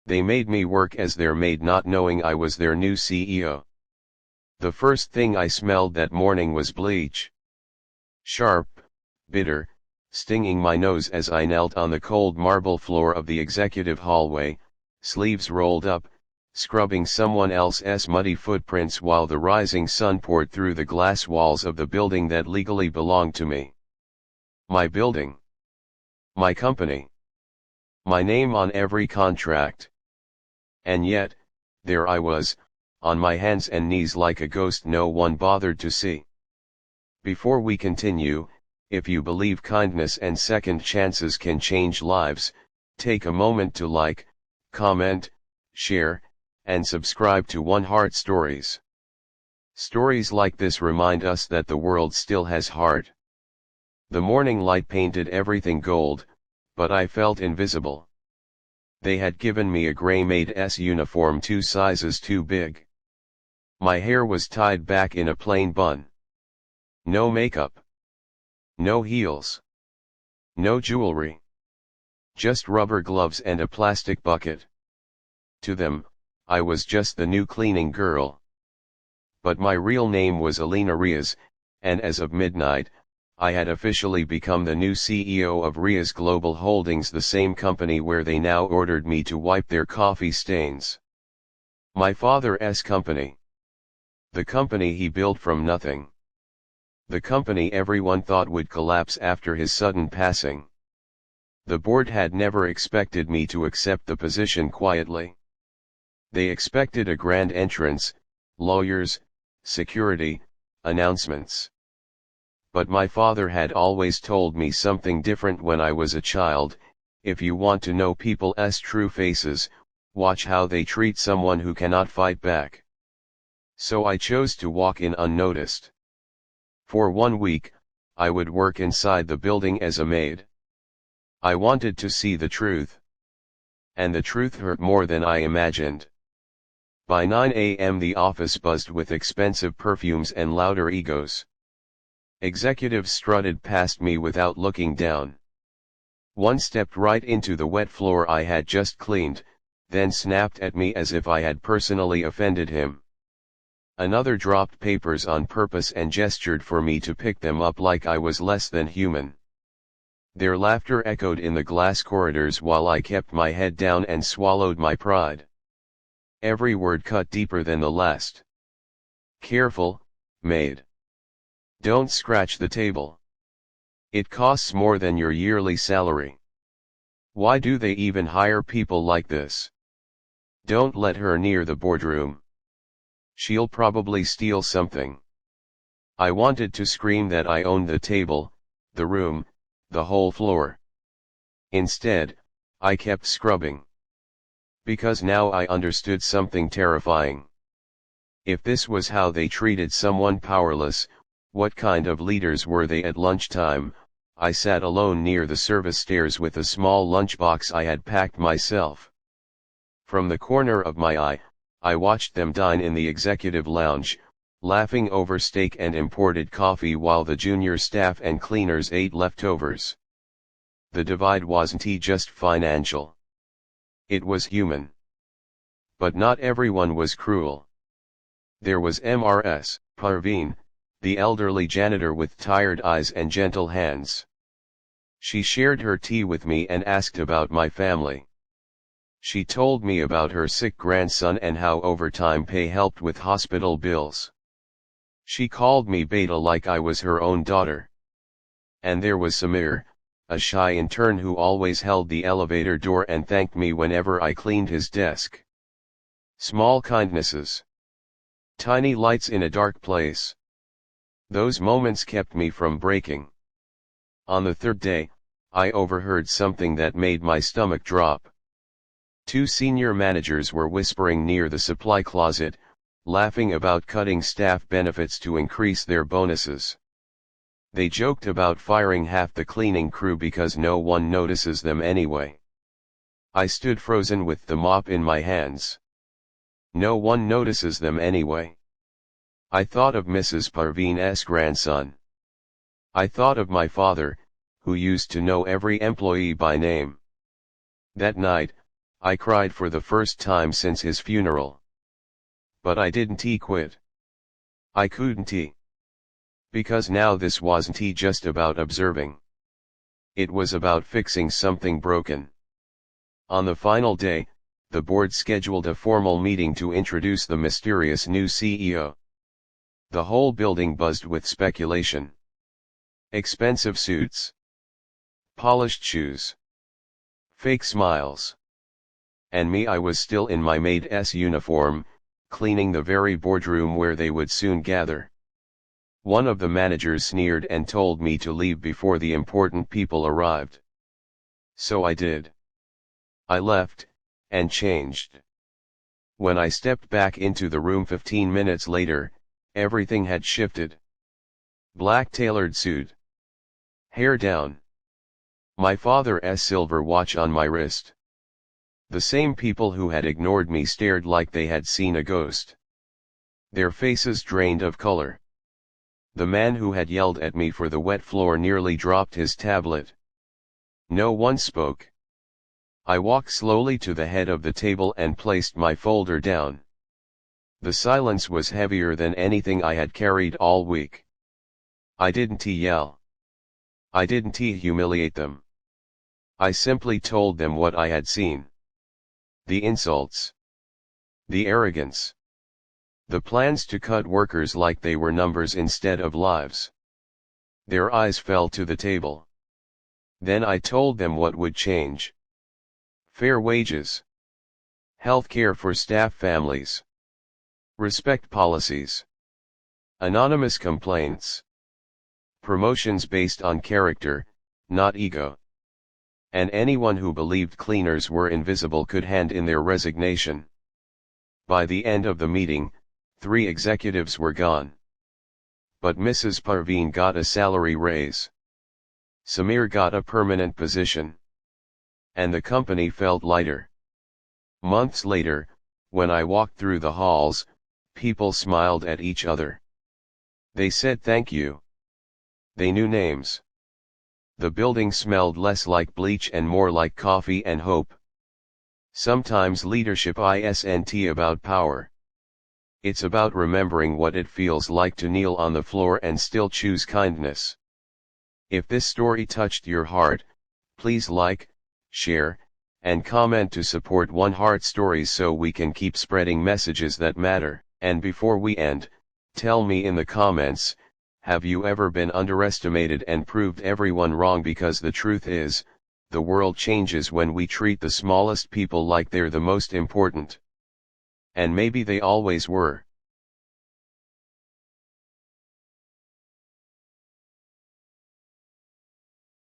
They made me work as their maid, not knowing I was their new CEO. The first thing I smelled that morning was bleach. Sharp, bitter, stinging my nose as I knelt on the cold marble floor of the executive hallway, sleeves rolled up, scrubbing someone else's muddy footprints while the rising sun poured through the glass walls of the building that legally belonged to me. My building. My company. My name on every contract. And yet, there I was, on my hands and knees like a ghost no one bothered to see. Before we continue, if you believe kindness and second chances can change lives, take a moment to like, comment, share, and subscribe to One Heart Stories. Stories like this remind us that the world still has heart. The morning light painted everything gold, but I felt invisible. They had given me a gray Maid's uniform 2 sizes too big. My hair was tied back in a plain bun. No makeup. No heels. No jewelry. Just rubber gloves and a plastic bucket. To them, I was just the new cleaning girl. But my real name was Alina Riaz, and as of midnight, I had officially become the new CEO of Riaz Global Holdings, the same company where they now ordered me to wipe their coffee stains. My father's company. The company he built from nothing. The company everyone thought would collapse after his sudden passing. The board had never expected me to accept the position quietly. They expected a grand entrance, lawyers, security, announcements. But my father had always told me something different when I was a child. If you want to know people's true faces, watch how they treat someone who cannot fight back. So I chose to walk in unnoticed. For 1 week, I would work inside the building as a maid. I wanted to see the truth. And the truth hurt more than I imagined. By 9 a.m. the office buzzed with expensive perfumes and louder egos. Executives strutted past me without looking down. One stepped right into the wet floor I had just cleaned, then snapped at me as if I had personally offended him. Another dropped papers on purpose and gestured for me to pick them up like I was less than human. Their laughter echoed in the glass corridors while I kept my head down and swallowed my pride. Every word cut deeper than the last. Careful, Maid. Don't scratch the table. It costs more than your yearly salary. Why do they even hire people like this? Don't let her near the boardroom. She'll probably steal something. I wanted to scream that I owned the table, the room, the whole floor. Instead, I kept scrubbing. Because now I understood something terrifying. If this was how they treated someone powerless, what kind of leaders were they at lunchtime? I sat alone near the service stairs with a small lunchbox I had packed myself. From the corner of my eye, I watched them dine in the executive lounge, laughing over steak and imported coffee while the junior staff and cleaners ate leftovers. The divide wasn't just financial. It was human. But not everyone was cruel. There was Mrs. Parveen, the elderly janitor with tired eyes and gentle hands. She shared her tea with me and asked about my family. She told me about her sick grandson and how overtime pay helped with hospital bills. She called me Beta like I was her own daughter. And there was Samir, a shy intern who always held the elevator door and thanked me whenever I cleaned his desk. Small kindnesses. Tiny lights in a dark place. Those moments kept me from breaking. On the 3rd day, I overheard something that made my stomach drop. 2 senior managers were whispering near the supply closet, laughing about cutting staff benefits to increase their bonuses. They joked about firing half the cleaning crew because no one notices them anyway. I stood frozen with the mop in my hands. No one notices them anyway. I thought of Mrs. Parveen's grandson. I thought of my father, who used to know every employee by name. That night, I cried for the first time since his funeral. But I didn't quit. I couldn't. Because now this wasn't just about observing. It was about fixing something broken. On the final day, the board scheduled a formal meeting to introduce the mysterious new CEO. The whole building buzzed with speculation. Expensive suits. Polished shoes. Fake smiles. And me, I was still in my Maid's uniform, cleaning the very boardroom where they would soon gather. One of the managers sneered and told me to leave before the important people arrived. So I did. I left, and changed. When I stepped back into the room 15 minutes later, everything had shifted. Black tailored suit. Hair down. My father's silver watch on my wrist. The same people who had ignored me stared like they had seen a ghost. Their faces drained of color. The man who had yelled at me for the wet floor nearly dropped his tablet. No one spoke. I walked slowly to the head of the table and placed my folder down. The silence was heavier than anything I had carried all week. I didn't yell. I didn't humiliate them. I simply told them what I had seen. The insults. The arrogance. The plans to cut workers like they were numbers instead of lives. Their eyes fell to the table. Then I told them what would change. Fair wages. Health care for staff families. Respect policies. Anonymous complaints. Promotions based on character, not ego. And anyone who believed cleaners were invisible could hand in their resignation. By the end of the meeting, 3 executives were gone. But Mrs. Parveen got a salary raise. Samir got a permanent position. And the company felt lighter. Months later, when I walked through the halls, people smiled at each other. They said thank you. They knew names. The building smelled less like bleach and more like coffee and hope. Sometimes leadership isn't about power. It's about remembering what it feels like to kneel on the floor and still choose kindness. If this story touched your heart, please like, share, and comment to support One Heart Stories so we can keep spreading messages that matter. And before we end, tell me in the comments, have you ever been underestimated and proved everyone wrong? Because the truth is, the world changes when we treat the smallest people like they're the most important. And maybe they always were.